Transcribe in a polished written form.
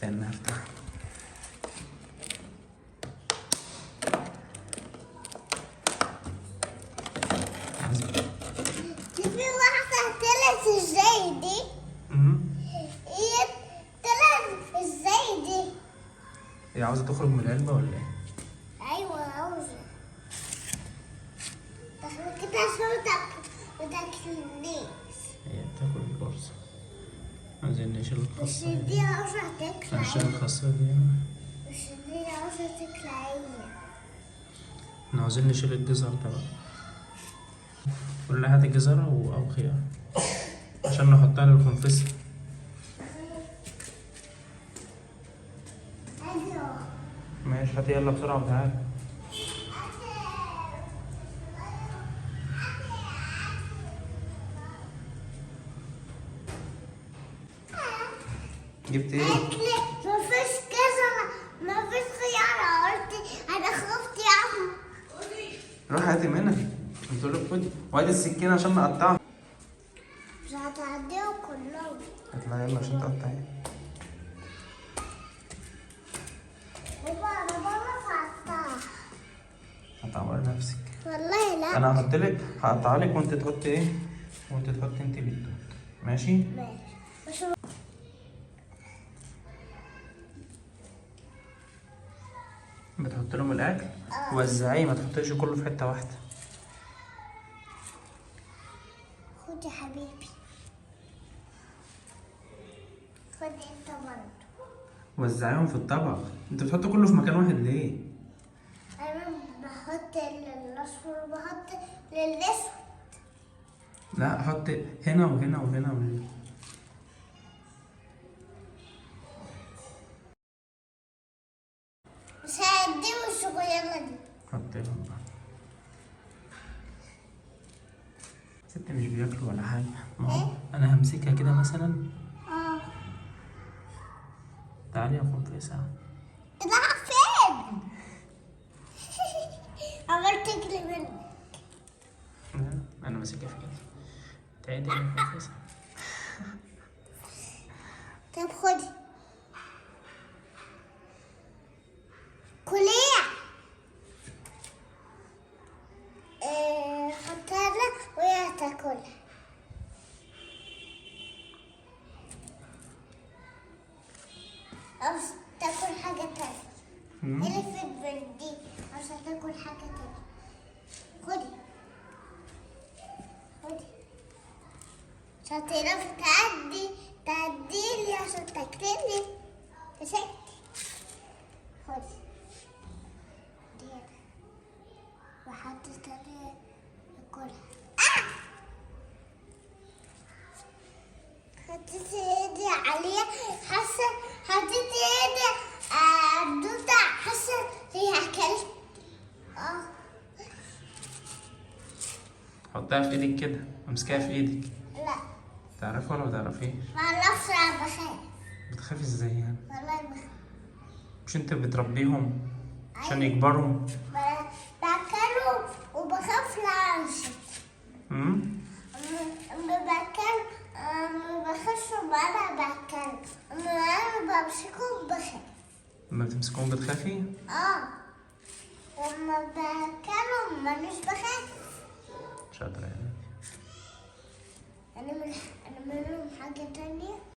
استنى هفتح. في واحدة طلعت ازاي دي؟ هي طلعت ازاي دي؟ هي عاوزة تخرج من العلبة ولا ايه؟ ايوه عاوزة. احنا كده صوتك متاكلنيش. هي بتاكل القرص. عايزين نشيل بس الخاصة دي عاوزة تاكل نشيل عيني. الخاصة دي. بس دي عاوزة تاكل عيني. احنا عاوزين نشيل الجزر ده بقى. قول لها هات الجزرة أو خيار عشان نحطها للخنفسة. ايوه. ماشي هاتي يلا بسرعة وتعالى. جبت ايه؟ قالت لي مفيش كذا، مفيش خيار. قلت انا خفت يا عم. روح هاتي منها. قلت له خدي وادي السكينة عشان نقطعها. مش هتعديهم كلهم. اطلع يلا عشان تقطعي. بابا انا بعرف اقطعها. هتعوري نفسك. والله لا. انا هحط لك هقطع لك وانت تحطي ايه؟ وانت تحطي انت بالدود. ماشي؟ ماشي. بتحط لهم الاكل وزعيه، ما تحطيش كله في حته واحده. خد يا حبيبي. خد انت برضه. وزعيهم في الطبق. انت بتحط كله في مكان واحد ليه؟ انا بحط للاصفر وبحط للاسود. لا حط هنا وهنا وهنا وهنا. مش هيديهم الشوكولاته دي. حط لهم بقى. ست مش بياكلوا ولا حاجه. ما هو انا همسكها كده مثلا. تعالي يا خنفسة. راح فين؟ عملت اكل منك. انا ماسكها في ايدي. تعالي يا خنفسة. طب خدي. كلية. حطها لها وهي تاكلها. أو تاكل حاجة تانية. اللي في البرد دي عشان تاكل حاجة تانية. خدي. خدي. عشان تعرفي تعديلي عشان تاكلي. مسكتي. خدي. دي وحطيت عليها اكلها. حطيت ايدي عليها حاسه. حطيت ايدي دوده حاسه فيها اكلت. حطها في ايدك كده وامسكها في ايدك. لا تعرفي ولا ما تعرفيش؟ معرفش. انا بخاف. بتخافي ازاي يعني؟ والله بخاف. مش انت بتربيهم عشان يكبروا؟ باكلهم وبخاف لعرشت. باكل. ما بخافش وانا باكل. انا بمسكهم بخاف. لما بتمسكوهم بتخافي؟ لما باكلهم مانيش بخاف. شاطرة يعني. انا من حاجة تانية.